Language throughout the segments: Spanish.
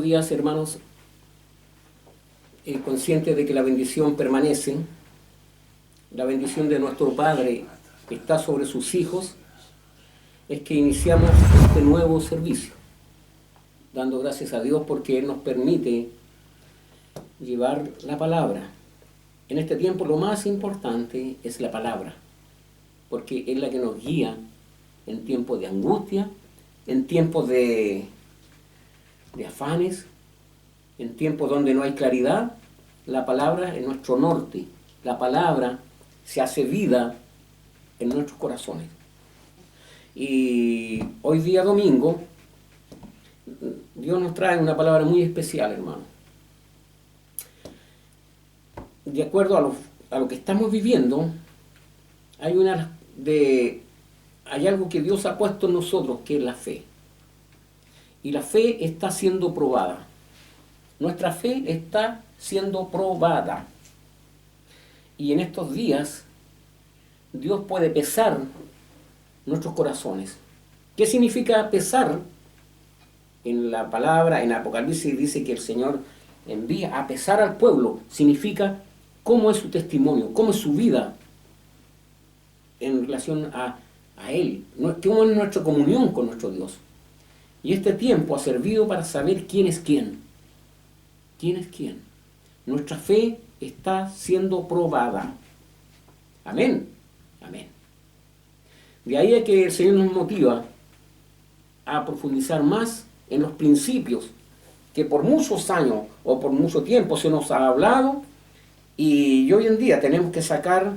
días, hermanos, conscientes de que la bendición permanece, la bendición de nuestro Padre está sobre sus hijos, es que iniciamos este nuevo servicio, dando gracias a Dios porque Él nos permite llevar la palabra. En este tiempo lo más importante es la palabra, porque es la que nos guía en tiempos de angustia, en tiempos de afanes, en tiempos donde no hay claridad. La palabra es nuestro norte, la palabra se hace vida en nuestros corazones. Y hoy día domingo, Dios nos trae una palabra muy especial, hermano. De acuerdo a lo que estamos viviendo, hay algo que Dios ha puesto en nosotros, que es la fe. Y la fe está siendo probada. Nuestra fe está siendo probada. Y en estos días, Dios puede pesar nuestros corazones. ¿Qué significa pesar? En la palabra, en Apocalipsis dice que el Señor envía a pesar al pueblo. Significa cómo es su testimonio, cómo es su vida en relación a Él, cómo es nuestra comunión con nuestro Dios. Y este tiempo ha servido para saber quién es quién. ¿Quién es quién? Nuestra fe está siendo probada. Amén. Amén. De ahí es que el Señor nos motiva a profundizar más en los principios que por muchos años o por mucho tiempo se nos ha hablado, y hoy en día tenemos que sacar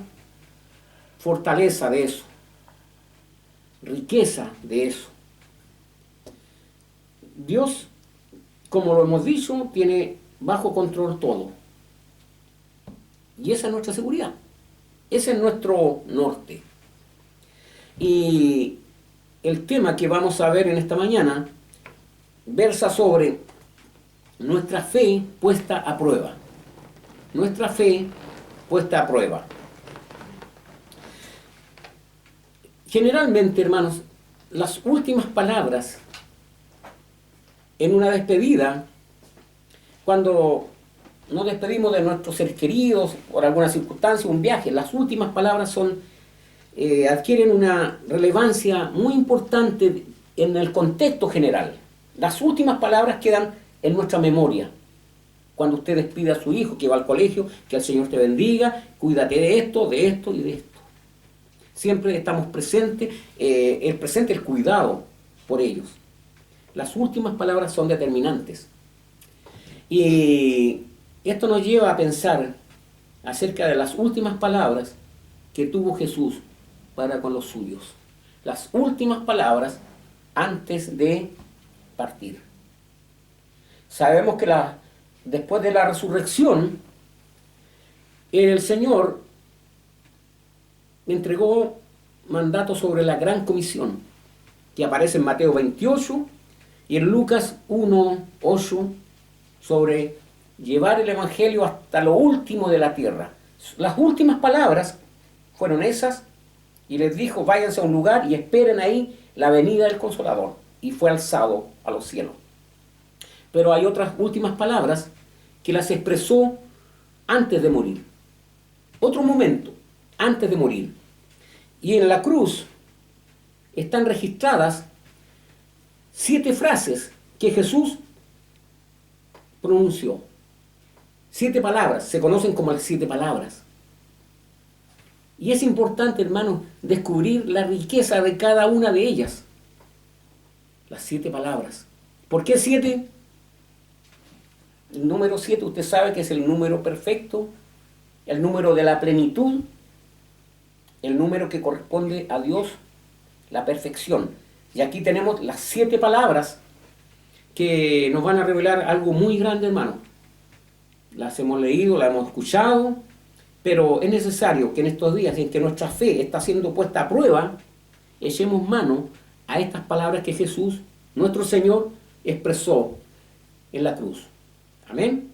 fortaleza de eso, riqueza de eso. Dios, como lo hemos dicho, tiene bajo control todo. Y esa es nuestra seguridad. Ese es nuestro norte. Y el tema que vamos a ver en esta mañana versa sobre nuestra fe puesta a prueba. Nuestra fe puesta a prueba. Generalmente, hermanos, las últimas palabras en una despedida, cuando nos despedimos de nuestros seres queridos por alguna circunstancia, un viaje, las últimas palabras adquieren una relevancia muy importante en el contexto general. Las últimas palabras quedan en nuestra memoria. Cuando usted despide a su hijo que va al colegio, que el Señor te bendiga, cuídate de esto y de esto. Siempre estamos presentes, el cuidado por ellos. Las últimas palabras son determinantes. Y esto nos lleva a pensar acerca de las últimas palabras que tuvo Jesús para con los suyos. Las últimas palabras antes de partir. Sabemos que después de la resurrección, el Señor entregó mandato sobre la gran comisión, que aparece en Mateo 28 y en Lucas 1:8, sobre llevar el Evangelio hasta lo último de la tierra. Las últimas palabras fueron esas, y les dijo: váyanse a un lugar y esperen ahí la venida del Consolador. Y fue alzado a los cielos. Pero hay otras últimas palabras que las expresó antes de morir. Otro momento, antes de morir. Y en la cruz están registradas 7 frases que Jesús pronunció. 7 palabras, se conocen como las 7 palabras. Y es importante, hermanos, descubrir la riqueza de cada una de ellas. Las 7 palabras. ¿Por qué 7? El número 7, usted sabe que es el número perfecto, el número de la plenitud, el número que corresponde a Dios, la perfección. Y aquí tenemos las 7 palabras que nos van a revelar algo muy grande, hermano. Las hemos leído, las hemos escuchado, pero es necesario que en estos días en que nuestra fe está siendo puesta a prueba, echemos mano a estas palabras que Jesús, nuestro Señor, expresó en la cruz. Amén.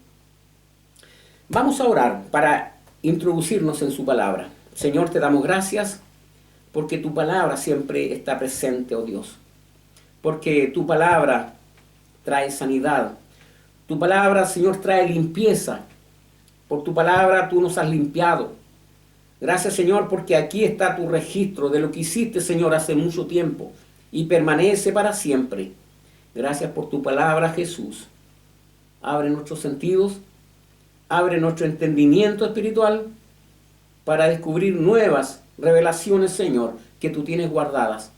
Vamos a orar para introducirnos en su palabra. Señor, te damos gracias porque tu palabra siempre está presente, oh Dios. Porque tu palabra trae sanidad. Tu palabra, Señor, trae limpieza. Por tu palabra tú nos has limpiado. Gracias, Señor, porque aquí está tu registro de lo que hiciste, Señor, hace mucho tiempo y permanece para siempre. Gracias por tu palabra, Jesús. Abre nuestros sentidos, abre nuestro entendimiento espiritual para descubrir nuevas revelaciones, Señor, que tú tienes guardadas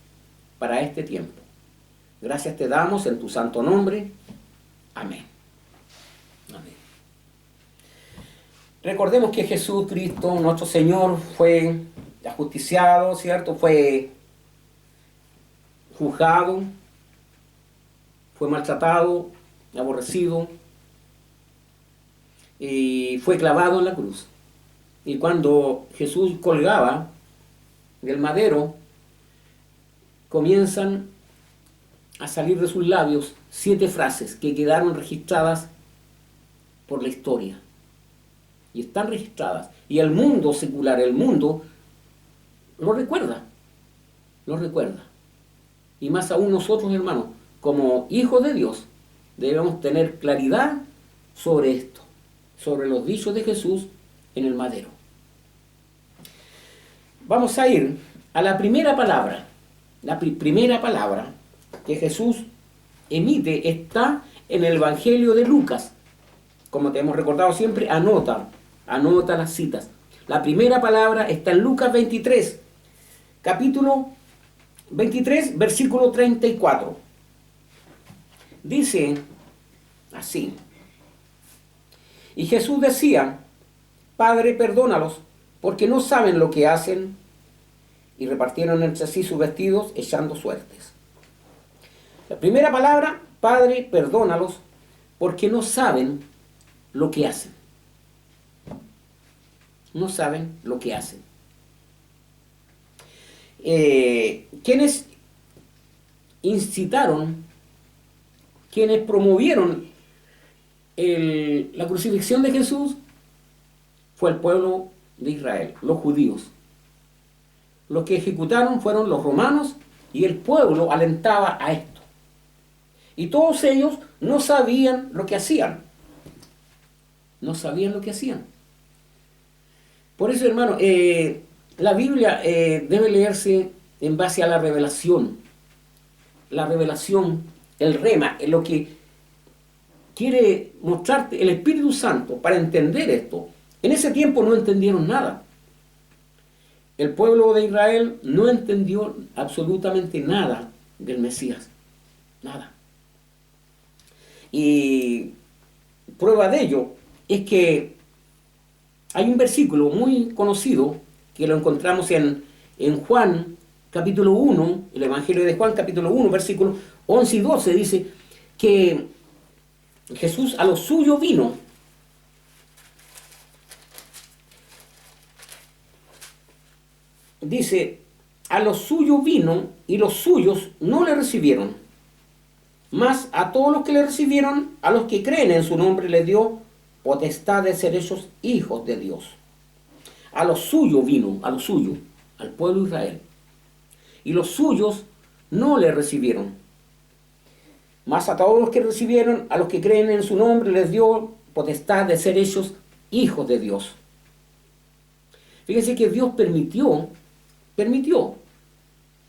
para este tiempo. Gracias te damos en tu santo nombre. Amén. Amén. Recordemos que Jesucristo, nuestro Señor, fue ajusticiado, ¿cierto? Fue juzgado, fue maltratado, aborrecido, y fue clavado en la cruz. Y cuando Jesús colgaba del madero, comienzan a salir de sus labios 7 frases que quedaron registradas por la historia. Y están registradas. Y el mundo secular, el mundo, lo recuerda. Lo recuerda. Y más aún nosotros, hermanos, como hijos de Dios, debemos tener claridad sobre esto, sobre los dichos de Jesús en el madero. Vamos a ir a la primera palabra. La primera palabra que Jesús emite está en el Evangelio de Lucas. Como te hemos recordado siempre, anota las citas. La primera palabra está en Lucas 23, capítulo 23, versículo 34. Dice así: y Jesús decía, Padre, perdónalos, porque no saben lo que hacen. Y repartieron entre sí sus vestidos, echando suertes. La primera palabra, Padre, perdónalos, porque no saben lo que hacen. No saben lo que hacen. Quienes incitaron, quienes promovieron la crucifixión de Jesús, fue el pueblo de Israel, los judíos. Los que ejecutaron fueron los romanos y el pueblo alentaba a esto. Y todos ellos no sabían lo que hacían. No sabían lo que hacían. Por eso, hermano, la Biblia debe leerse en base a la revelación. La revelación, el rema, es lo que quiere mostrarte el Espíritu Santo para entender esto. En ese tiempo no entendieron nada. El pueblo de Israel no entendió absolutamente nada del Mesías. Nada. Y prueba de ello es que hay un versículo muy conocido que lo encontramos en Juan capítulo 1, el Evangelio de Juan capítulo 1, versículos 11 y 12, dice que Jesús a lo suyo vino. Dice, a lo suyo vino y los suyos no le recibieron. Mas a todos los que le recibieron, a los que creen en su nombre, les dio potestad de ser hechos hijos de Dios. A lo suyo vino, a lo suyo, al pueblo de Israel. Y los suyos no le recibieron. Mas a todos los que recibieron, a los que creen en su nombre, les dio potestad de ser hechos hijos de Dios. Fíjense que Dios permitió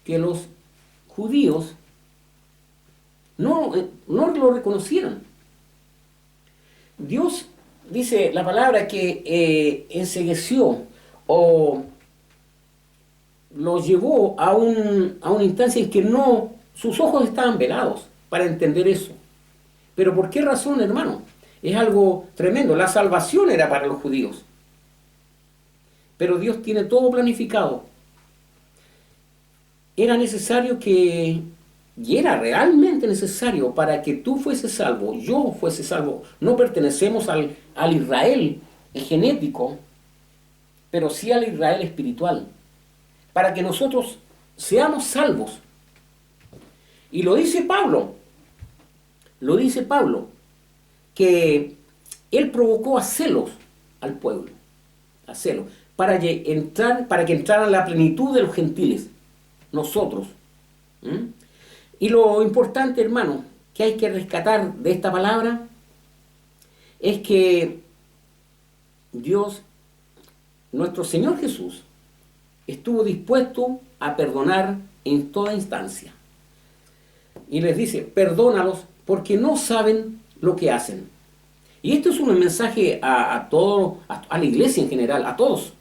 que los judíos no lo reconocieran. Dios, dice la palabra, que encegueció o los llevó a una instancia en que sus ojos estaban velados para entender eso. ¿Pero por qué razón, hermano? Es algo tremendo. La salvación era para los judíos. Pero Dios tiene todo planificado. Era necesario y era realmente necesario para que tú fueses salvo, yo fuese salvo. No pertenecemos al Israel genético, pero sí al Israel espiritual. Para que nosotros seamos salvos. Y lo dice Pablo, que él provocó a celos al pueblo, a celos, para que entraran la plenitud de los gentiles, nosotros. Y lo importante, hermano, que hay que rescatar de esta palabra, es que Dios, nuestro Señor Jesús, estuvo dispuesto a perdonar en toda instancia. Y les dice, perdónalos porque no saben lo que hacen. Y esto es un mensaje a todos, a la iglesia en general, a todos.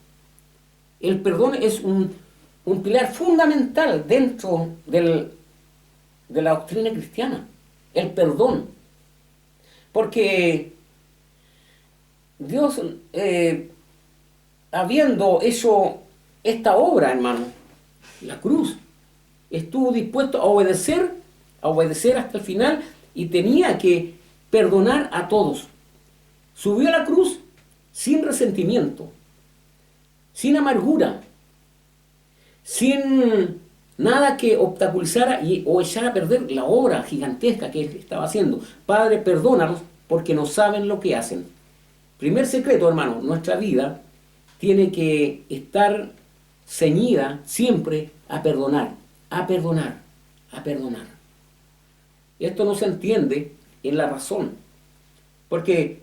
El perdón es un pilar fundamental dentro de la doctrina cristiana. El perdón. Porque Dios, habiendo hecho esta obra, hermano, la cruz, estuvo dispuesto a obedecer hasta el final y tenía que perdonar a todos. Subió a la cruz sin resentimiento, sin amargura, sin nada que obstaculizara o echara a perder la obra gigantesca que él estaba haciendo. Padre, perdónalos porque no saben lo que hacen. Primer secreto, hermano, nuestra vida tiene que estar ceñida siempre a perdonar, a perdonar, a perdonar. Esto no se entiende en la razón, porque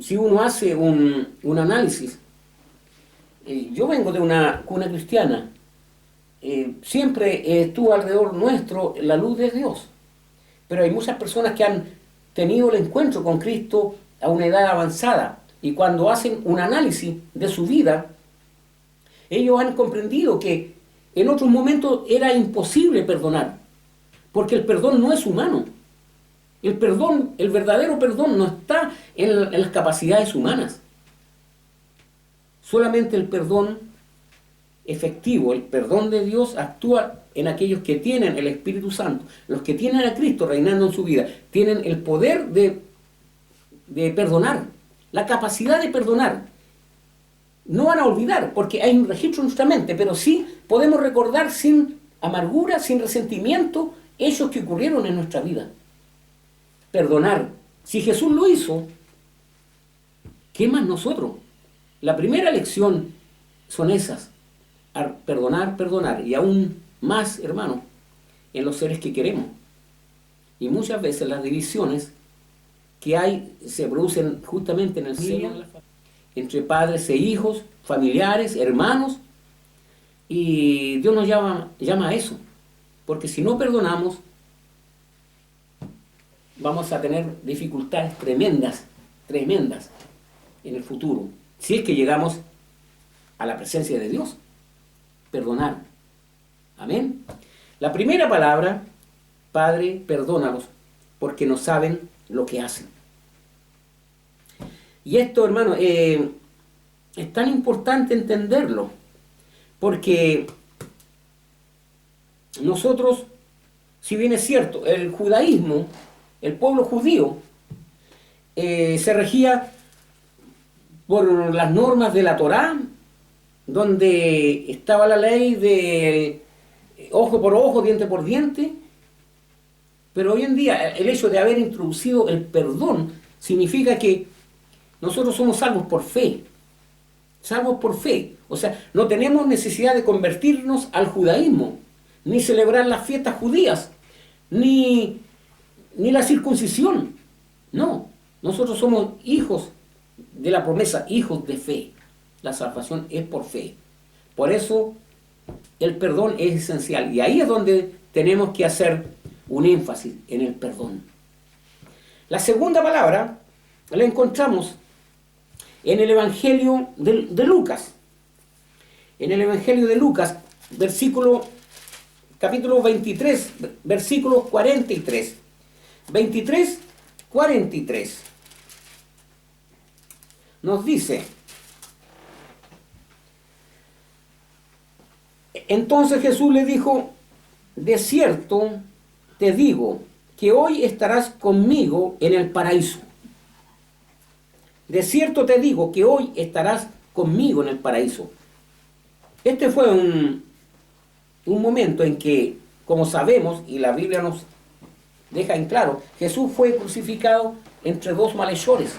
si uno hace un análisis, yo vengo de una cuna cristiana, siempre estuvo alrededor nuestro la luz de Dios, pero hay muchas personas que han tenido el encuentro con Cristo a una edad avanzada, y cuando hacen un análisis de su vida, ellos han comprendido que en otros momentos era imposible perdonar, porque el perdón no es humano. El perdón, el verdadero perdón no está en las capacidades humanas. Solamente el perdón efectivo, el perdón de Dios actúa en aquellos que tienen el Espíritu Santo, los que tienen a Cristo reinando en su vida, tienen el poder de perdonar, la capacidad de perdonar. No van a olvidar, porque hay un registro en nuestra mente, pero sí podemos recordar sin amargura, sin resentimiento, hechos que ocurrieron en nuestra vida. Perdonar. Si Jesús lo hizo, ¿qué más nosotros? La primera lección son esas. Perdonar, perdonar. Y aún más, hermano, en los seres que queremos. Y muchas veces las divisiones que hay se producen justamente en el seno de la familia, entre padres e hijos, familiares, hermanos. Y Dios nos llama a eso. Porque si no perdonamos, vamos a tener dificultades tremendas, tremendas en el futuro. Si es que llegamos a la presencia de Dios. Perdonar. Amén. La primera palabra, Padre, perdónalos, porque no saben lo que hacen. Y esto, hermano, es tan importante entenderlo, porque nosotros, si bien es cierto, el judaísmo, el pueblo judío, se regía por las normas de la Torá, donde estaba la ley de ojo por ojo, diente por diente, pero hoy en día el hecho de haber introducido el perdón significa que nosotros somos salvos por fe, salvos por fe. O sea, no tenemos necesidad de convertirnos al judaísmo, ni celebrar las fiestas judías, ni la circuncisión. No, nosotros somos hijos de la promesa, hijos de fe. La salvación es por fe. Por eso el perdón es esencial. Y ahí es donde tenemos que hacer un énfasis en el perdón. La segunda palabra la encontramos en el Evangelio de Lucas. En el Evangelio de Lucas, capítulo 23, versículo 43. 23, 43. Nos dice: entonces Jesús le dijo, de cierto te digo que hoy estarás conmigo en el paraíso. De cierto te digo que hoy estarás conmigo en el paraíso. Este fue un momento en que, como sabemos, y la Biblia nos deja en claro, Jesús fue crucificado entre dos malhechores.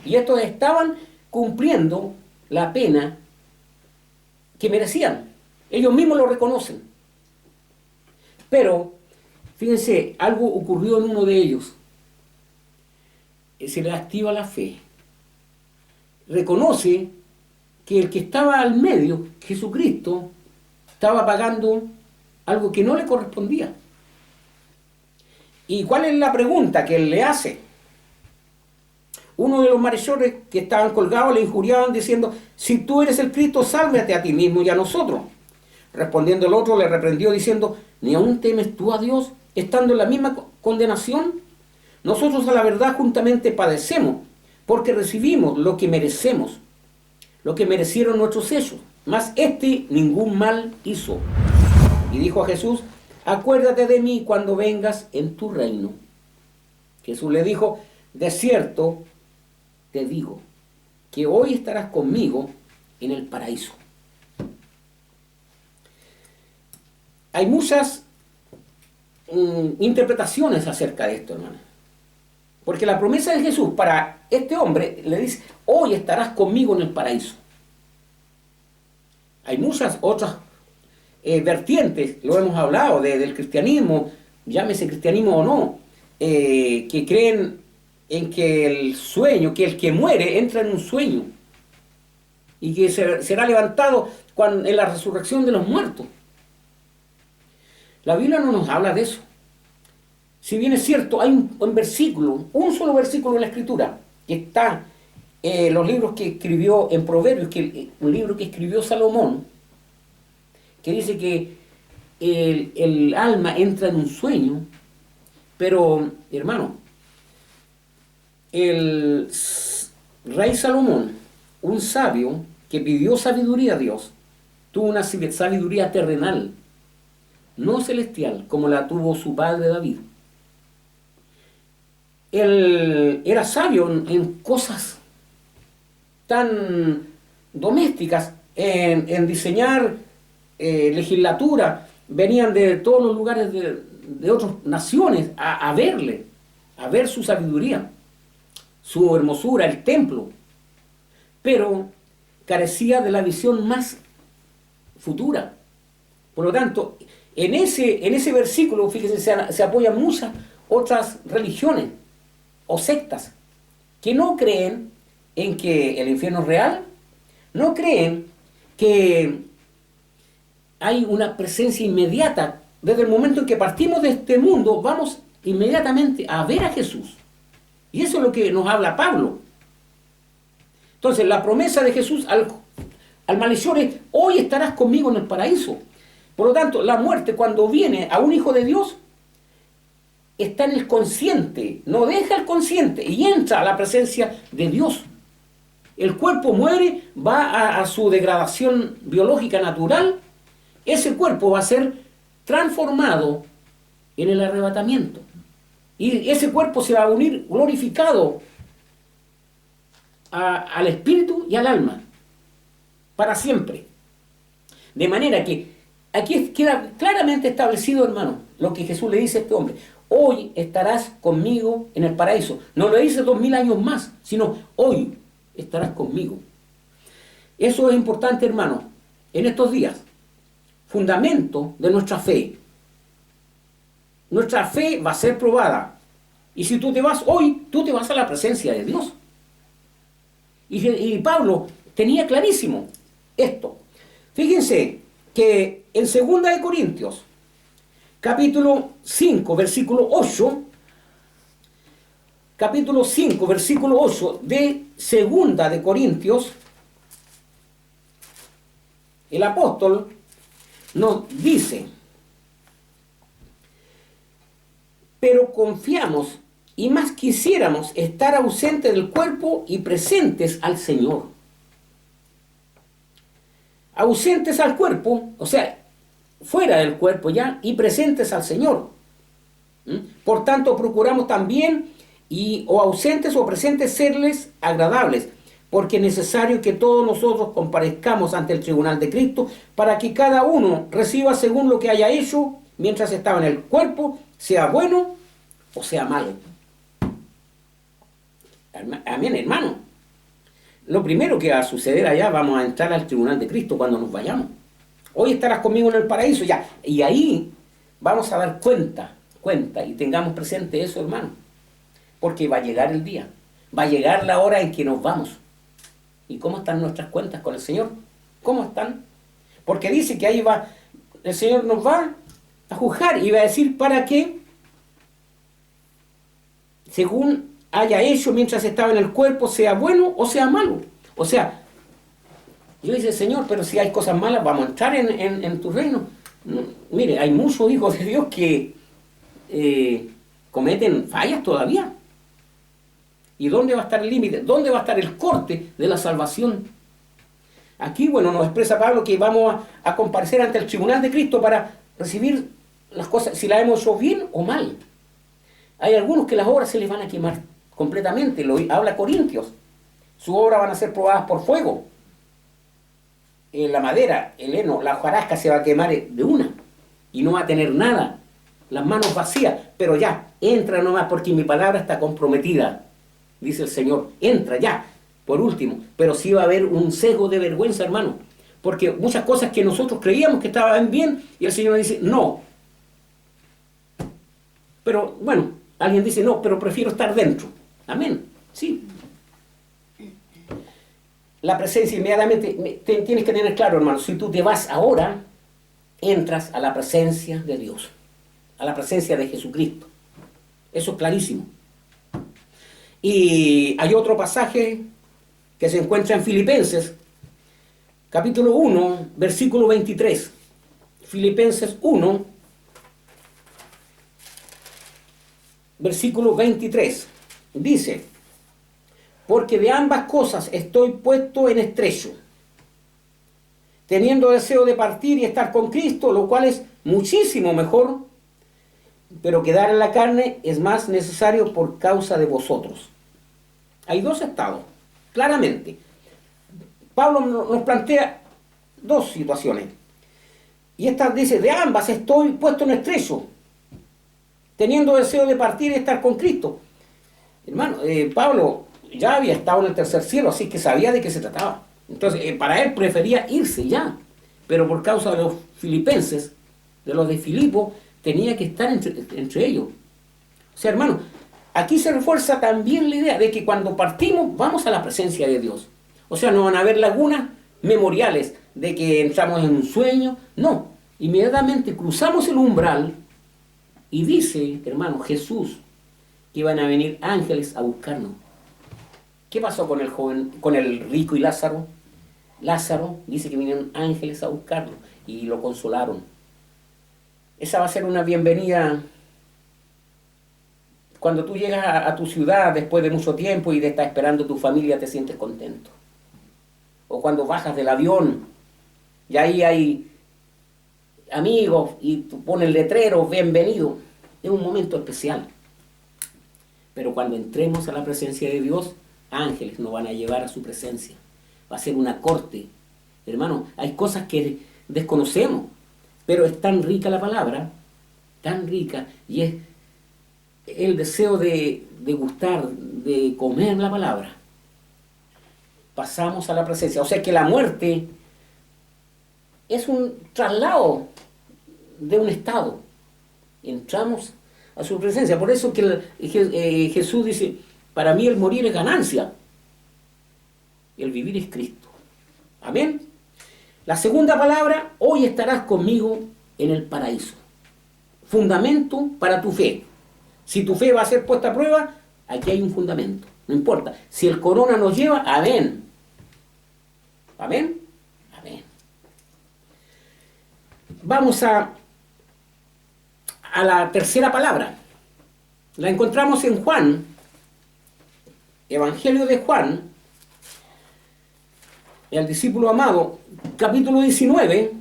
Y estos estaban cumpliendo la pena que merecían. Ellos mismos lo reconocen. Pero, fíjense, algo ocurrió en uno de ellos. se le activa la fe. Reconoce que el que estaba al medio, Jesucristo, estaba pagando algo que no le correspondía. ¿Y cuál es la pregunta que él le hace? Uno de los malhechores que estaban colgados le injuriaban diciendo: si tú eres el Cristo, sálvate a ti mismo y a nosotros. Respondiendo el otro le reprendió diciendo: ¿ni aún temes tú a Dios, estando en la misma condenación? Nosotros a la verdad juntamente padecemos, porque recibimos lo que merecemos, lo que merecieron nuestros hechos, mas este ningún mal hizo. Y dijo a Jesús: acuérdate de mí cuando vengas en tu reino. Jesús le dijo: de cierto te digo, que hoy estarás conmigo en el paraíso. Hay muchas interpretaciones acerca de esto, hermano. Porque la promesa de Jesús para este hombre le dice: hoy estarás conmigo en el paraíso. Hay muchas otras vertientes, lo hemos hablado, del cristianismo, llámese cristianismo o no, que creen en que el sueño, que el que muere entra en un sueño y que será levantado en la resurrección de los muertos. La Biblia no nos habla de eso. Si bien es cierto, hay un versículo, un solo versículo en la Escritura, que está en los libros que escribió en Proverbios, un libro que escribió Salomón, que dice que el alma entra en un sueño, pero, hermano, el rey Salomón, un sabio que pidió sabiduría a Dios, tuvo una sabiduría terrenal, no celestial, como la tuvo su padre David. Él era sabio en cosas tan domésticas, en diseñar legislatura. Venían de todos los lugares de otras naciones a verle, a ver su sabiduría, su hermosura, el templo, pero carecía de la visión más futura. Por lo tanto, en ese versículo, fíjense, se apoyan muchas otras religiones o sectas que no creen en que el infierno es real, no creen que hay una presencia inmediata. Desde el momento en que partimos de este mundo, vamos inmediatamente a ver a Jesús. Y eso es lo que nos habla Pablo. Entonces, la promesa de Jesús al malhechor es: hoy estarás conmigo en el paraíso. Por lo tanto, la muerte, cuando viene a un hijo de Dios, está en el consciente, no deja el consciente y entra a la presencia de Dios. El cuerpo muere, va a su degradación biológica natural. Ese cuerpo va a ser transformado en el arrebatamiento. Y ese cuerpo se va a unir glorificado al espíritu y al alma, para siempre. De manera que aquí queda claramente establecido, hermano, lo que Jesús le dice a este hombre: hoy estarás conmigo en el paraíso. No lo dice 2000 años más, sino hoy estarás conmigo. Eso es importante, hermano, en estos días. Fundamento de nuestra fe. Nuestra fe va a ser probada. Y si tú te vas hoy, tú te vas a la presencia de Dios. Y Pablo tenía clarísimo esto. Fíjense que en 2 de Corintios, capítulo 5, versículo 8, capítulo 5, versículo 8 de 2 de Corintios, el apóstol nos dice: pero confiamos y más quisiéramos estar ausentes del cuerpo y presentes al Señor. Ausentes al cuerpo, o sea, fuera del cuerpo ya, y presentes al Señor. Por tanto, procuramos también, o ausentes o presentes, serles agradables, porque es necesario que todos nosotros comparezcamos ante el tribunal de Cristo, para que cada uno reciba según lo que haya hecho mientras estaba en el cuerpo, sea bueno o sea malo. Amén, hermano. Lo primero que va a suceder allá, vamos a entrar al tribunal de Cristo cuando nos vayamos. Hoy estarás conmigo en el paraíso, ya. Y ahí vamos a dar cuenta, y tengamos presente eso, hermano. Porque va a llegar el día. Va a llegar la hora en que nos vamos. ¿Y cómo están nuestras cuentas con el Señor? ¿Cómo están? Porque dice que ahí va, el Señor nos va a juzgar y va a decir para qué, según haya hecho mientras estaba en el cuerpo, sea bueno o sea malo. O sea, yo dice, Señor, pero si hay cosas malas, vamos a entrar en tu reino. No, mire, hay muchos hijos de Dios que cometen fallas todavía. ¿Y dónde va a estar el límite? ¿Dónde va a estar el corte de la salvación? Aquí, bueno, nos expresa Pablo que vamos a comparecer ante el tribunal de Cristo para recibir las cosas, si las hemos hecho bien o mal. Hay algunos que las obras se les van a quemar completamente, lo habla Corintios. Sus obras van a ser probadas por fuego. La madera, el heno, la hojarasca se va a quemar de una y no va a tener nada, las manos vacías, pero ya, entra nomás porque mi palabra está comprometida, dice el Señor, entra ya, por último, pero sí va a haber un sesgo de vergüenza, hermano, porque muchas cosas que nosotros creíamos que estaban bien y el Señor dice, no, pero bueno, alguien dice, no, pero prefiero estar dentro, amén, sí. La presencia inmediatamente, tienes que tener claro, hermano, si tú te vas ahora, entras a la presencia de Dios, a la presencia de Jesucristo. Eso es clarísimo. Y hay otro pasaje que se encuentra en Filipenses, capítulo 1, versículo 23. Filipenses 1, versículo 23. Dice, porque de ambas cosas estoy puesto en estrecho, teniendo deseo de partir y estar con Cristo, lo cual es muchísimo mejor, pero quedar en la carne es más necesario por causa de vosotros. Hay dos estados, claramente. Pablo nos plantea dos situaciones. Y esta dice, de ambas estoy puesto en estrecho, teniendo deseo de partir y estar con Cristo. Hermano, Pablo ya había estado en el tercer cielo, así que sabía de qué se trataba. Entonces, para él prefería irse ya, pero por causa de los filipenses, de los de Filipo, tenía que estar entre ellos. O sea, hermano, aquí se refuerza también la idea de que cuando partimos vamos a la presencia de Dios. O sea, no van a haber lagunas memoriales de que entramos en un sueño. No, inmediatamente cruzamos el umbral y dice, hermano, Jesús, que iban a venir ángeles a buscarnos. ¿Qué pasó con el joven, con el rico y Lázaro? Lázaro dice que vinieron ángeles a buscarlo y lo consolaron. Esa va a ser una bienvenida cuando tú llegas a tu ciudad después de mucho tiempo y de estar esperando tu familia, te sientes contento. O cuando bajas del avión y ahí hay amigos y tú pones letreros, bienvenido. Es un momento especial. Pero cuando entremos a la presencia de Dios, ángeles nos van a llevar a su presencia. Va a ser una corte. Hermano, hay cosas que desconocemos, pero es tan rica la palabra, tan rica, y es el deseo de gustar, de comer la palabra. Pasamos a la presencia. O sea que la muerte es un traslado de un estado. Entramos a su presencia. Por eso que Jesús dice, para mí el morir es ganancia, el vivir es Cristo. Amén. La segunda palabra, hoy estarás conmigo en el paraíso. Fundamento para tu fe. Si tu fe va a ser puesta a prueba, aquí hay un fundamento. No importa. Si el corona nos lleva, amén. Amén. Amén. Vamos a la tercera palabra. La encontramos en Juan, Evangelio de Juan, el discípulo amado, capítulo 19,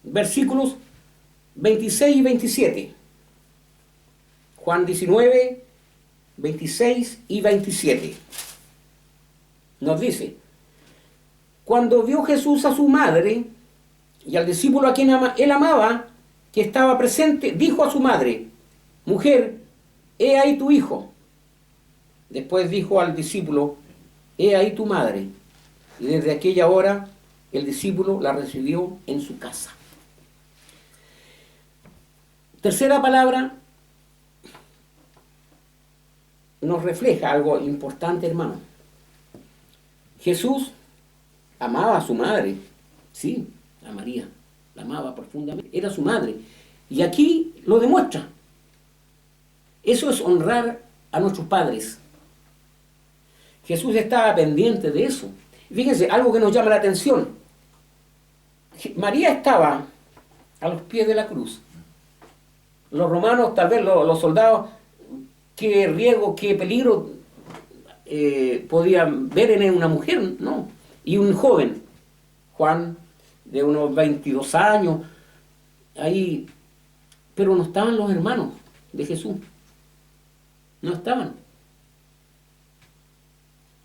versículos 26 y 27. Juan 19, 26 y 27. Nos dice, cuando vio Jesús a su madre y al discípulo a quien él amaba, que estaba presente, dijo a su madre, mujer, he ahí tu hijo. Después dijo al discípulo, he ahí tu madre. Y desde aquella hora el discípulo la recibió en su casa. Tercera palabra, nos refleja algo importante, hermano. Jesús amaba a su madre, sí, a María, la amaba profundamente, era su madre. Y aquí lo demuestra. Eso es honrar a nuestros padres. Jesús estaba pendiente de eso. Fíjense, algo que nos llama la atención. María estaba a los pies de la cruz. Los romanos, tal vez los soldados, qué riesgo, qué peligro podían ver en una mujer, ¿no? Y un joven, Juan, de unos 22 años, ahí, pero no estaban los hermanos de Jesús. No estaban.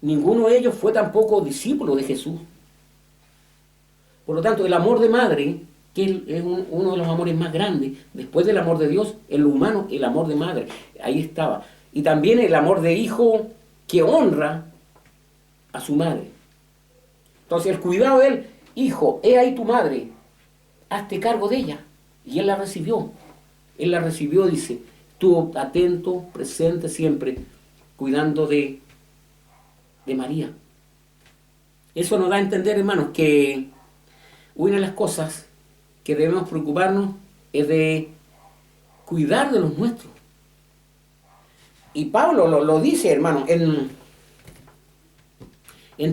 Ninguno de ellos fue tampoco discípulo de Jesús. Por lo tanto, el amor de madre, que es uno de los amores más grandes, después del amor de Dios, en lo humano, el amor de madre, ahí estaba. Y también el amor de hijo que honra a su madre. Entonces, el cuidado del hijo, he ahí tu madre, hazte cargo de ella. Y él la recibió. Él la recibió, dice, estuvo atento, presente siempre, cuidando de María. Eso nos da a entender, hermanos, que una de las cosas que debemos preocuparnos es de cuidar de los nuestros. Y Pablo lo dice, hermano, en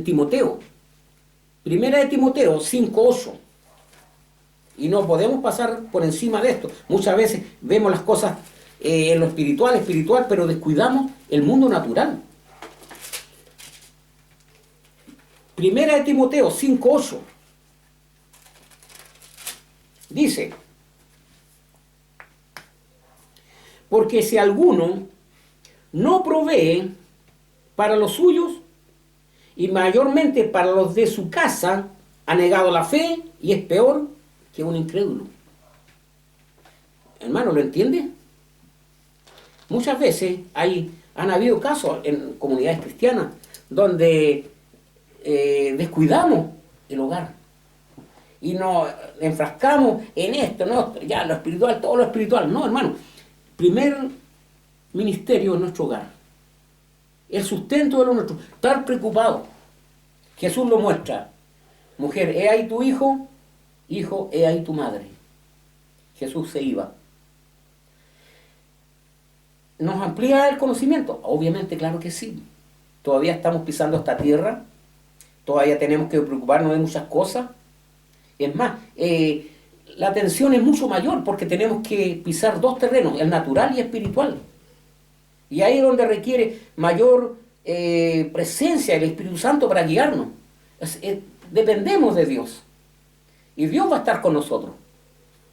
Timoteo. Primera de Timoteo 5:8. Y no podemos pasar por encima de esto. Muchas veces vemos las cosas en lo espiritual, pero descuidamos el mundo natural. Primera de Timoteo 5:8. Dice, porque si alguno no provee para los suyos, y mayormente para los de su casa, ha negado la fe y es peor que un incrédulo. Hermano, ¿lo entiende? Muchas veces han habido casos en comunidades cristianas donde descuidamos el hogar y nos enfrascamos en esto, ¿no? Ya lo espiritual, todo lo espiritual. No, hermano. Primer ministerio en nuestro hogar. El sustento de lo nuestro. Estar preocupado. Jesús lo muestra. Mujer, he ahí tu hijo. Hijo, he ahí tu madre. Jesús se iba. ¿Nos amplía el conocimiento? Obviamente, claro que sí. Todavía estamos pisando esta tierra. Todavía tenemos que preocuparnos de muchas cosas. Es más, la tensión es mucho mayor porque tenemos que pisar dos terrenos, el natural y el espiritual. Y ahí es donde requiere mayor presencia del Espíritu Santo para guiarnos. Dependemos de Dios. Y Dios va a estar con nosotros.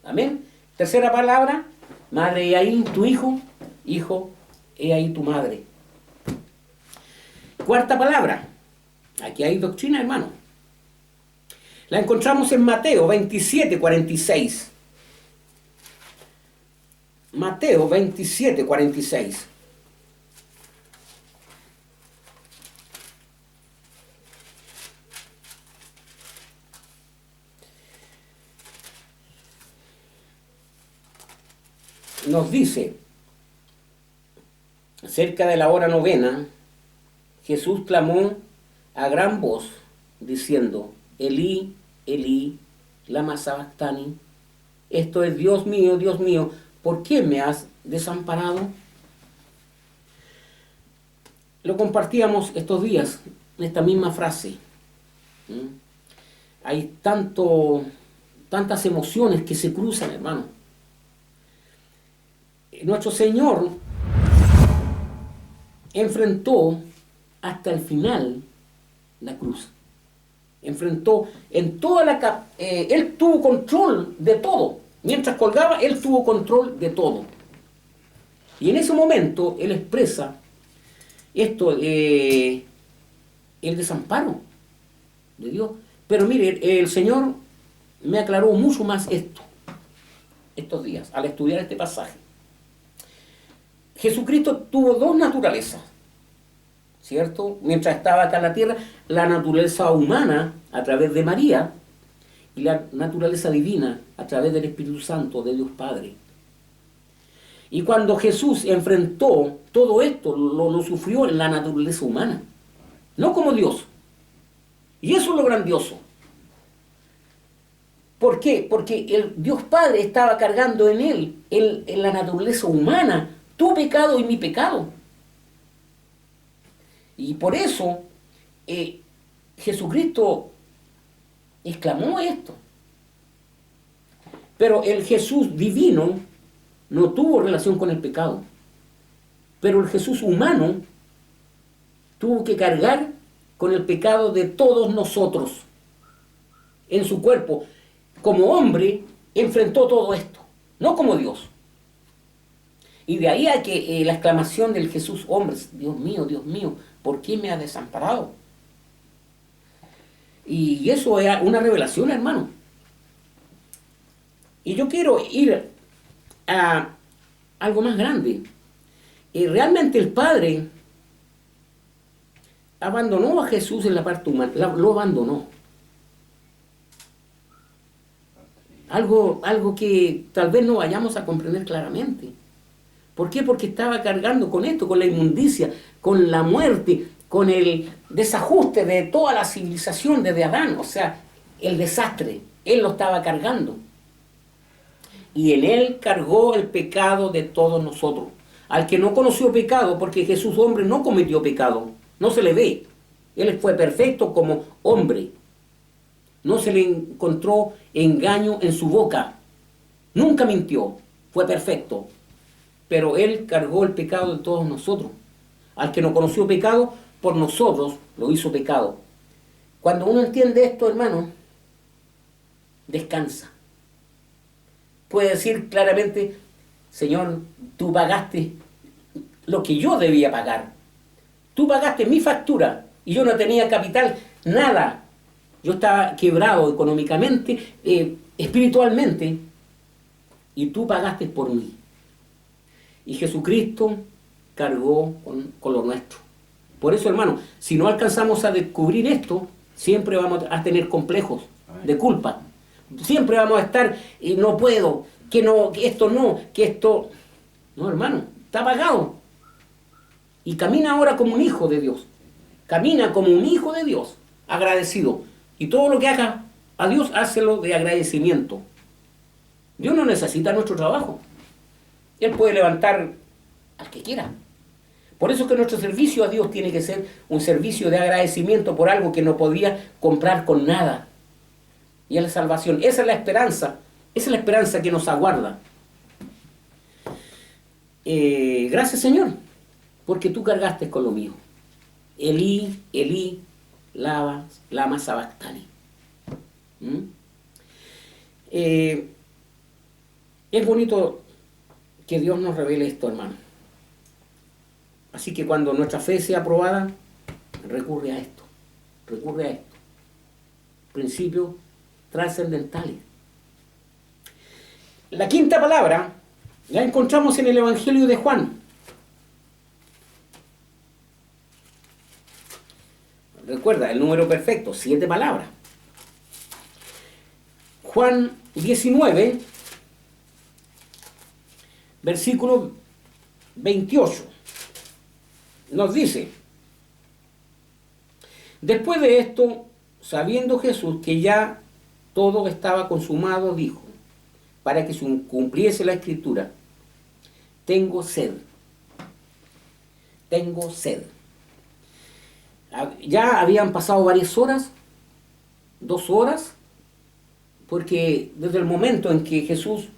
Amén. Tercera palabra, madre, he ahí tu hijo. Hijo, he ahí tu madre. Cuarta palabra. Aquí hay doctrina, hermano. La encontramos en Mateo 27:46. Mateo 27:46. Nos dice, cerca de la hora novena, Jesús clamó a gran voz, diciendo, Elí, Elí, lama sabactani. Esto es, Dios mío, ¿por qué me has desamparado? Lo compartíamos estos días, esta misma frase. Hay tantas emociones que se cruzan, hermano. Nuestro Señor enfrentó hasta el final la cruz. Enfrentó en toda él tuvo control de todo. Mientras colgaba, él tuvo control de todo. Y en ese momento, él expresa esto, el desamparo de Dios. Pero mire, el Señor me aclaró mucho más estos días, al estudiar este pasaje. Jesucristo tuvo dos naturalezas, ¿cierto? Mientras estaba acá en la tierra, la naturaleza humana a través de María y la naturaleza divina a través del Espíritu Santo de Dios Padre. Y cuando Jesús enfrentó todo esto, lo sufrió en la naturaleza humana, no como Dios. Y eso es lo grandioso. ¿Por qué? Porque el Dios Padre estaba cargando en él, en la naturaleza humana, tu pecado y mi pecado. Y por eso Jesucristo exclamó esto. Pero el Jesús divino no tuvo relación con el pecado. Pero el Jesús humano tuvo que cargar con el pecado de todos nosotros en su cuerpo. Como hombre enfrentó todo esto, no como Dios. Y de ahí a que la exclamación del Jesús hombre, Dios mío, ¿por qué me has desamparado? Y eso es una revelación, hermano. Y yo quiero ir a algo más grande. Realmente el Padre abandonó a Jesús en la parte humana, lo abandonó. Algo que tal vez no vayamos a comprender claramente. ¿Por qué? Porque estaba cargando con esto, con la inmundicia, con la muerte, con el desajuste de toda la civilización desde Adán, o sea, el desastre. Él lo estaba cargando. Y en él cargó el pecado de todos nosotros. Al que no conoció pecado, porque Jesús hombre no cometió pecado, no se le ve. Él fue perfecto como hombre. No se le encontró engaño en su boca. Nunca mintió. Fue perfecto. Pero él cargó el pecado de todos nosotros. Al que no conoció pecado, por nosotros lo hizo pecado. Cuando uno entiende esto, hermano, descansa. Puede decir claramente, Señor, tú pagaste lo que yo debía pagar. Tú pagaste mi factura y yo no tenía capital, nada. Yo estaba quebrado económicamente, espiritualmente, y tú pagaste por mí. Y Jesucristo cargó con lo nuestro. Por eso, hermano, si no alcanzamos a descubrir esto, siempre vamos a tener complejos de culpa. Siempre vamos a estar, no puedo, que esto no, que esto... No, hermano, está pagado. Y camina ahora como un hijo de Dios. Camina como un hijo de Dios, agradecido. Y todo lo que haga a Dios, hácelo de agradecimiento. Dios no necesita nuestro trabajo. Él puede levantar al que quiera. Por eso es que nuestro servicio a Dios tiene que ser un servicio de agradecimiento por algo que no podía comprar con nada. Y es la salvación. Esa es la esperanza. Esa es la esperanza que nos aguarda. Gracias, Señor, porque tú cargaste con lo mío. Elí, Elí, lama sabactani. Es bonito que Dios nos revele esto, hermano. Así que cuando nuestra fe sea aprobada, recurre a esto. Recurre a esto. Principios trascendentales. La quinta palabra la encontramos en el Evangelio de Juan. Recuerda, el número perfecto, 7 palabras. Juan 19, versículo 28, nos dice: después de esto, sabiendo Jesús que ya todo estaba consumado, dijo, para que se cumpliese la escritura, tengo sed. Tengo sed. Ya habían pasado varias horas, 2 horas, porque desde el momento en que Jesús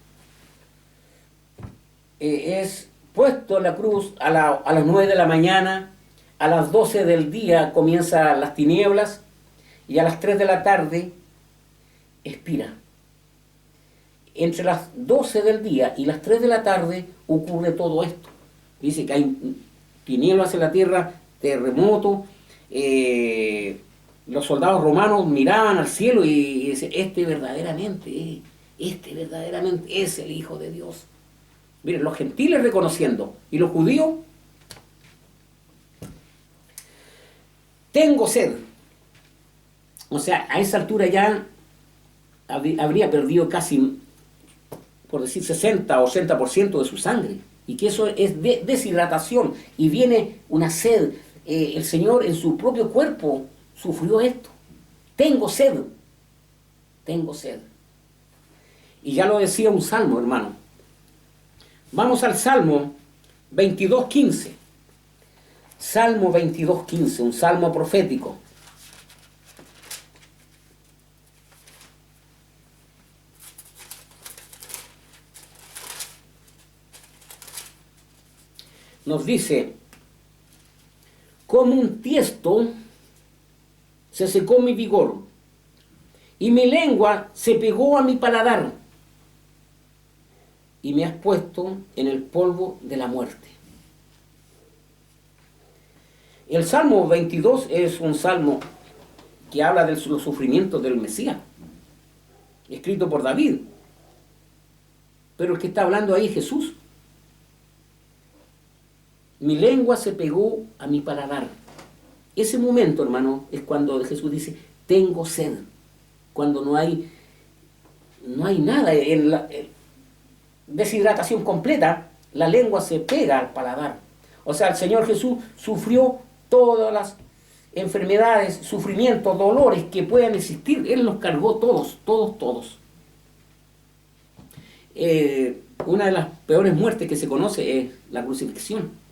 es puesto en la cruz a las 9 de la mañana, a las 12 del día comienzan las tinieblas y a las 3 de la tarde expira. Entre las 12 del día y las 3 de la tarde ocurre todo esto. Dice que hay tinieblas en la tierra, terremoto. Los soldados romanos miraban al cielo y decían, este verdaderamente es el Hijo de Dios. Miren, los gentiles reconociendo y los judíos, tengo sed. O sea, a esa altura ya habría perdido casi, por decir 60 o 80% de su sangre. y que eso es deshidratación y viene una sed. El Señor en su propio cuerpo sufrió esto. Tengo sed, tengo sed. Y ya lo decía un salmo, hermano. Vamos al Salmo 22:15. Salmo 22:15, un salmo profético. Nos dice, como un tiesto se secó mi vigor, y mi lengua se pegó a mi paladar, y me has puesto en el polvo de la muerte. El Salmo 22 es un salmo que habla de los sufrimientos del Mesías, escrito por David. Pero el que está hablando ahí es Jesús. Mi lengua se pegó a mi paladar. Ese momento, hermano, es cuando Jesús dice, tengo sed. Cuando no hay nada, en la deshidratación completa, la lengua se pega al paladar. O sea, el Señor Jesús sufrió todas las enfermedades, sufrimientos, dolores que puedan existir. Él los cargó todos, todos, todos. Una de las peores muertes que se conoce es la crucifixión.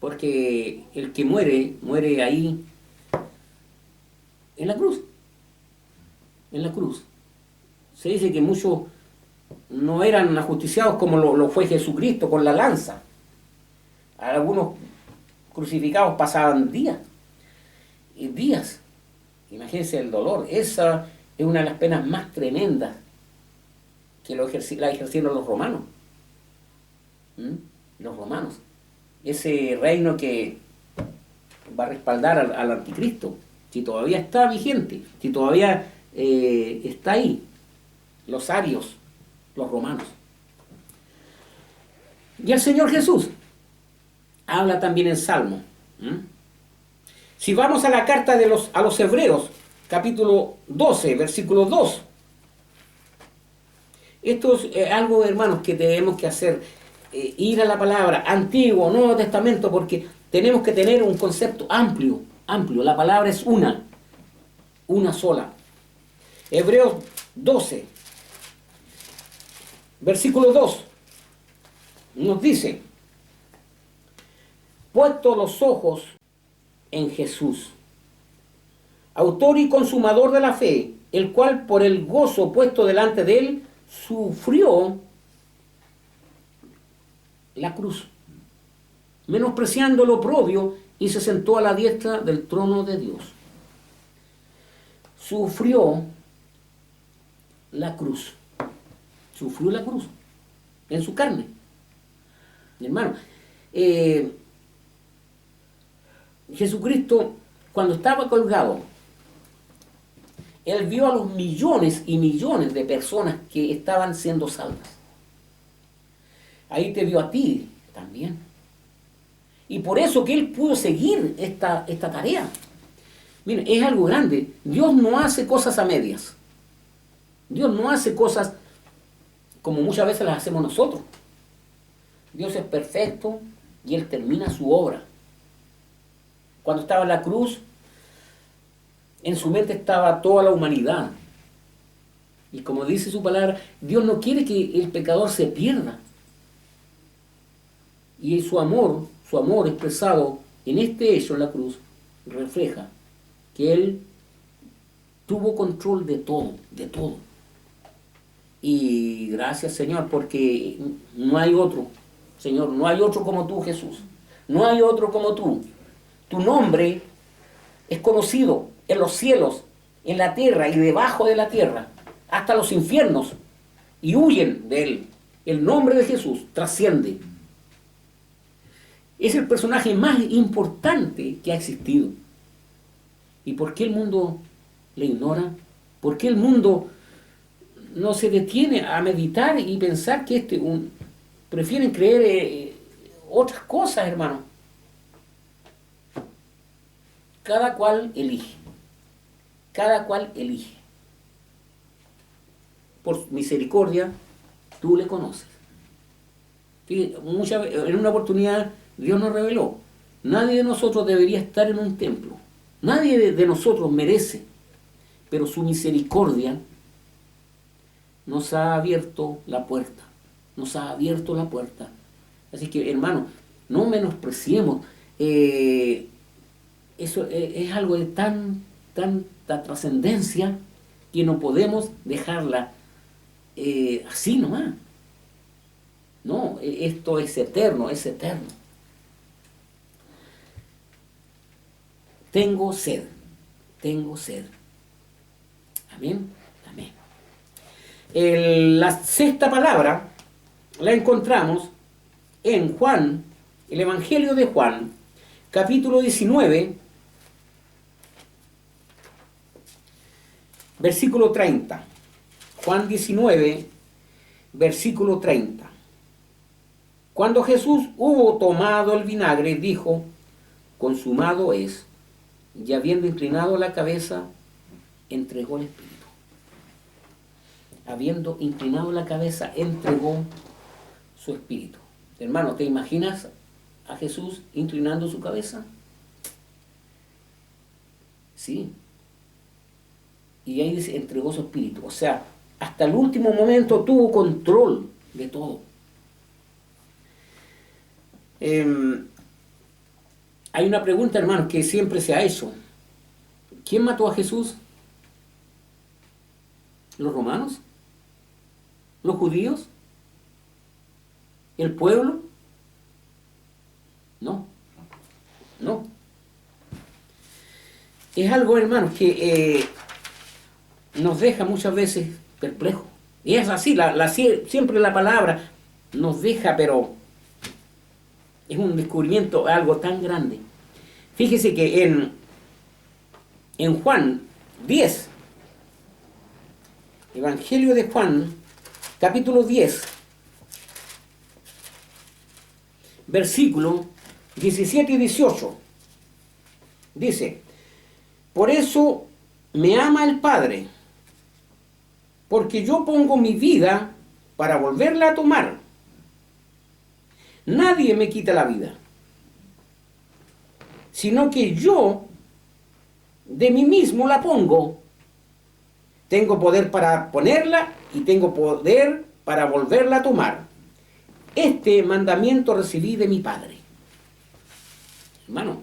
Porque el que muere, muere ahí, en la cruz. En la cruz. Se dice que muchos no eran ajusticiados como lo fue Jesucristo con la lanza. Algunos crucificados pasaban días y días. Imagínense el dolor. Esa es una de las penas más tremendas que la ejercieron los romanos. Los romanos. Ese reino que va a respaldar al anticristo, si todavía está vigente, si todavía está ahí, los arios, los romanos. Y el Señor Jesús habla también en Salmo. Si vamos a la carta a los Hebreos, capítulo 12, versículo 2, esto es algo, hermanos, que tenemos que hacer. Ir a la palabra, Antiguo, Nuevo Testamento, porque tenemos que tener un concepto amplio, amplio. La palabra es una sola. Hebreos 12, versículo 2, nos dice, puesto los ojos en Jesús, autor y consumador de la fe, el cual por el gozo puesto delante de él, sufrió la cruz, menospreciando lo oprobio, y se sentó a la diestra del trono de Dios. Sufrió la cruz en su carne. Mi hermano, Jesucristo, cuando estaba colgado, Él vio a los millones y millones de personas que estaban siendo salvas. Ahí te vio a ti también. Y por eso que Él pudo seguir esta tarea. Miren, es algo grande. Dios no hace cosas a medias. Dios no hace cosas como muchas veces las hacemos nosotros. Dios es perfecto y Él termina su obra. Cuando estaba en la cruz, en su mente estaba toda la humanidad. Y como dice su palabra, Dios no quiere que el pecador se pierda. Y su amor expresado en este hecho en la cruz, refleja que Él tuvo control de todo, de todo. Y gracias, Señor, porque no hay otro, Señor, no hay otro como tú, Jesús. No hay otro como tú. Tu nombre es conocido en los cielos, en la tierra y debajo de la tierra, hasta los infiernos, y huyen de Él. El nombre de Jesús trasciende. Es el personaje más importante que ha existido. ¿Y por qué el mundo le ignora? ¿Por qué el mundo no se detiene a meditar y pensar que prefieren creer otras cosas, hermano? Cada cual elige. Cada cual elige. Por misericordia, tú le conoces. Fíjate, en una oportunidad Dios nos reveló, nadie de nosotros debería estar en un templo, nadie de nosotros merece, pero su misericordia nos ha abierto la puerta, nos ha abierto la puerta. Así que, hermano, no menospreciemos, eso es algo de tanta trascendencia que no podemos dejarla así nomás. No, esto es eterno, es eterno. Tengo sed, tengo sed. Amén, amén. La sexta palabra la encontramos en Juan, el Evangelio de Juan, capítulo 19, versículo 30. Juan 19, versículo 30. Cuando Jesús hubo tomado el vinagre, dijo, consumado es, y habiendo inclinado la cabeza, entregó el Espíritu. Habiendo inclinado la cabeza, entregó su Espíritu. Hermano, ¿te imaginas a Jesús inclinando su cabeza? Sí. Y ahí dice, entregó su Espíritu. O sea, hasta el último momento tuvo control de todo. Hay una pregunta, hermano, que siempre se ha hecho. ¿Quién mató a Jesús? ¿Los romanos? ¿Los judíos? ¿El pueblo? No. No. Es algo, hermano, que nos deja muchas veces perplejos. Y es así, siempre la palabra nos deja, pero es un descubrimiento, algo tan grande. Fíjese que en Juan 10, Evangelio de Juan, capítulo 10, versículo 17 y 18, dice, por eso me ama el Padre, porque yo pongo mi vida para volverla a tomar. Nadie me quita la vida, sino que yo de mí mismo la pongo. Tengo poder para ponerla y tengo poder para volverla a tomar. Este mandamiento recibí de mi Padre. Hermano,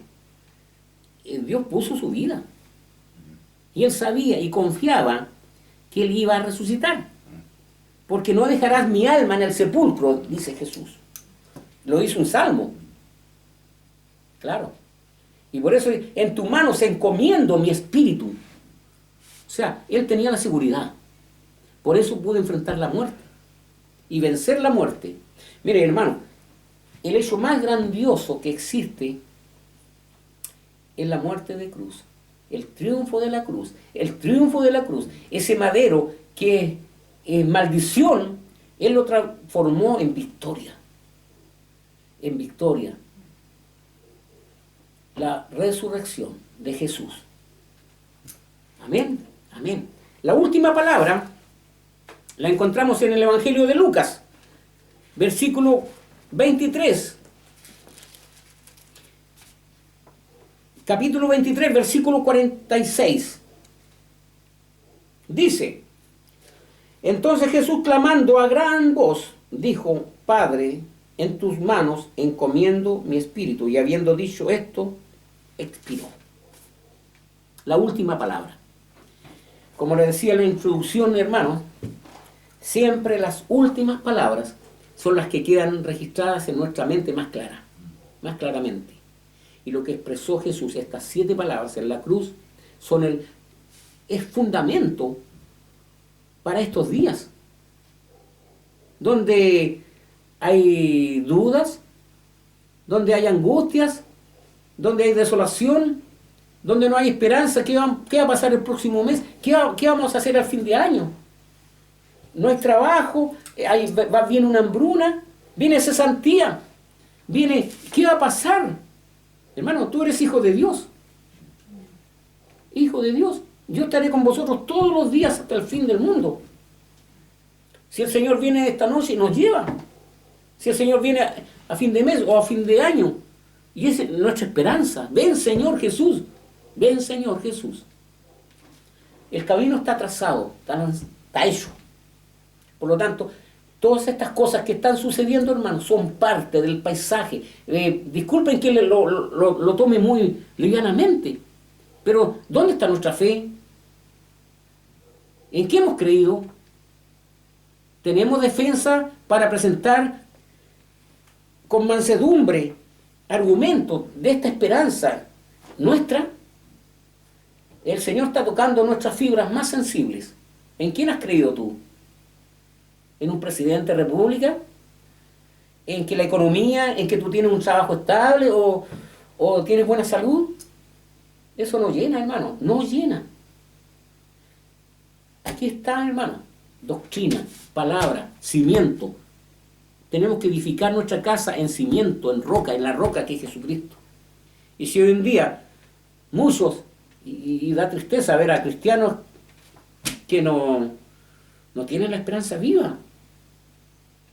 Dios puso su vida. Y él sabía y confiaba que él iba a resucitar. Porque no dejarás mi alma en el sepulcro, dice Jesús. Lo dice un salmo. Claro. Y por eso en tu mano se encomiendo mi espíritu. O sea, él tenía la seguridad. Por eso pudo enfrentar la muerte y vencer la muerte. Mire, hermano, el hecho más grandioso que existe es la muerte de cruz. El triunfo de la cruz. El triunfo de la cruz. Ese madero que es maldición, él lo transformó en victoria. En victoria. La resurrección de Jesús. Amén, amén. La última palabra la encontramos en el Evangelio de Lucas, versículo 23. Capítulo 23, versículo 46. Dice, entonces Jesús clamando a gran voz, dijo, Padre, en tus manos encomiendo mi espíritu. Y habiendo dicho esto, expiró. La última palabra. Como le decía en la introducción, hermanos, siempre las últimas palabras son las que quedan registradas en nuestra mente más claramente. Y lo que expresó Jesús, estas 7 palabras en la cruz, es fundamento para estos días, donde hay dudas, donde hay angustias, donde hay desolación, donde no hay esperanza. ¿Qué va a pasar el próximo mes? ¿Qué vamos a hacer al fin de año? No hay trabajo, viene una hambruna, viene cesantía, ¿qué va a pasar? Hermano, tú eres hijo de Dios. Hijo de Dios. Yo estaré con vosotros todos los días hasta el fin del mundo. Si el Señor viene esta noche y nos lleva, Si el Señor viene a fin de mes o a fin de año. Y esa es nuestra esperanza. Ven, Señor Jesús. Ven, Señor Jesús. El camino está trazado, está hecho. Por lo tanto, todas estas cosas que están sucediendo, hermanos, son parte del paisaje. Disculpen que lo tome muy livianamente, pero ¿dónde está nuestra fe? ¿En qué hemos creído? ¿Tenemos defensa para presentar con mansedumbre argumentos de esta esperanza nuestra? El Señor está tocando nuestras fibras más sensibles. ¿En quién has creído tú? ¿En un presidente de la República? ¿En que la economía, en que tú tienes un trabajo estable o tienes buena salud? Eso no llena, hermano, no llena. Aquí está, hermano, doctrina, palabra, cimiento. Tenemos que edificar nuestra casa en cimiento, en roca, en la roca que es Jesucristo. Y si hoy en día muchos, y da tristeza ver a cristianos que no tienen la esperanza viva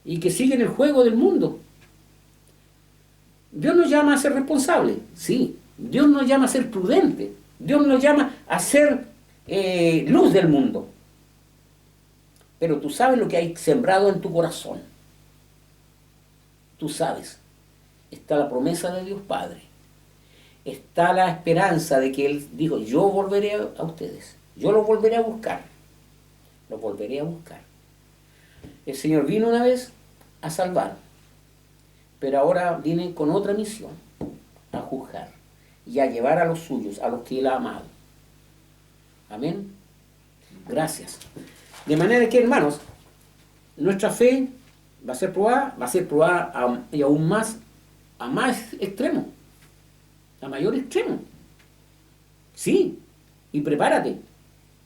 y que siguen el juego del mundo. Dios nos llama a ser responsables, sí. Dios nos llama a ser prudentes. Dios nos llama a ser luz del mundo. Pero tú sabes lo que hay sembrado en tu corazón. Tú sabes. Está la promesa de Dios Padre. Está la esperanza de que Él dijo, yo volveré a ustedes. Yo los volveré a buscar. Los volveré a buscar. El Señor vino una vez a salvar. Pero ahora viene con otra misión. A juzgar. Y a llevar a los suyos, a los que Él ha amado. Amén. Gracias. De manera que, hermanos, nuestra fe va a ser probada y aún más, a más extremo, a mayor extremo. Sí, y prepárate.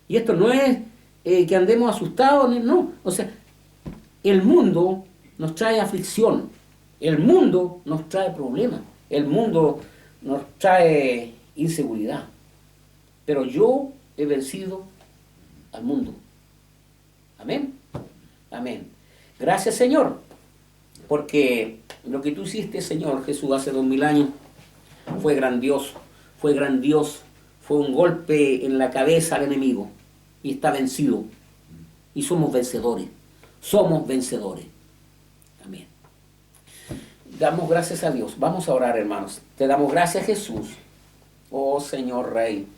Y esto no es que andemos asustados, no. O sea, el mundo nos trae aflicción, el mundo nos trae problemas, el mundo nos trae inseguridad. Pero yo he vencido al mundo. Amén. Amén. Gracias, Señor, porque lo que tú hiciste, Señor Jesús, hace 2000 años fue grandioso, fue un golpe en la cabeza al enemigo y está vencido. Y somos vencedores. Amén. Damos gracias a Dios. Vamos a orar, hermanos. Te damos gracias, Jesús. Oh, Señor Rey,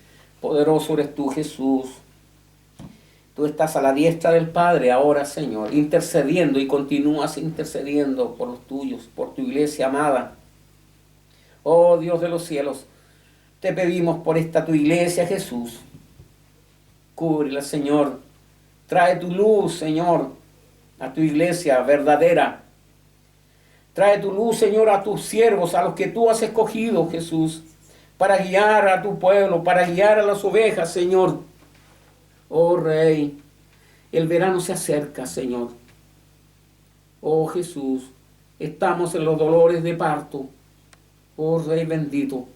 poderoso eres tú, Jesús. Tú estás a la diestra del Padre ahora, Señor, intercediendo y continúas intercediendo por los tuyos, por tu iglesia amada. Oh, Dios de los cielos, te pedimos por esta tu iglesia, Jesús. Cúbrela, Señor. Trae tu luz, Señor, a tu iglesia verdadera. Trae tu luz, Señor, a tus siervos, a los que tú has escogido, Jesús, para guiar a tu pueblo, para guiar a las ovejas, Señor. Oh Rey, el verano se acerca, Señor. Oh Jesús, estamos en los dolores de parto. Oh Rey bendito.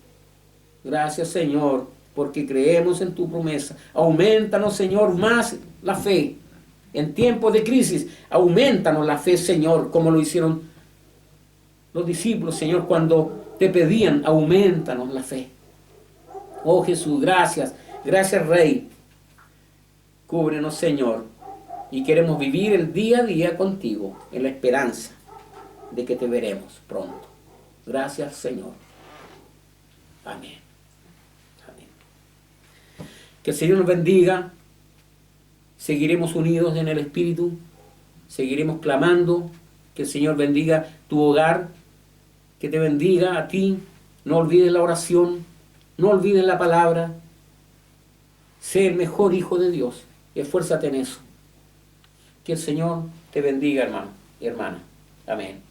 Gracias, Señor, porque creemos en tu promesa. Aumentanos, Señor, más la fe. En tiempos de crisis, aumentanos la fe, Señor, como lo hicieron los discípulos, Señor, cuando te pedían, aumentanos la fe. Oh Jesús, gracias. Gracias, Rey. Cúbrenos, Señor, y queremos vivir el día a día contigo, en la esperanza de que te veremos pronto. Gracias, Señor. Amén. Amén. Que el Señor nos bendiga. Seguiremos unidos en el Espíritu. Seguiremos clamando. Que el Señor bendiga tu hogar. Que te bendiga a ti. No olvides la oración. No olvides la palabra. Sé el mejor hijo de Dios. Esfuérzate en eso. Que el Señor te bendiga, hermano y hermana. Amén.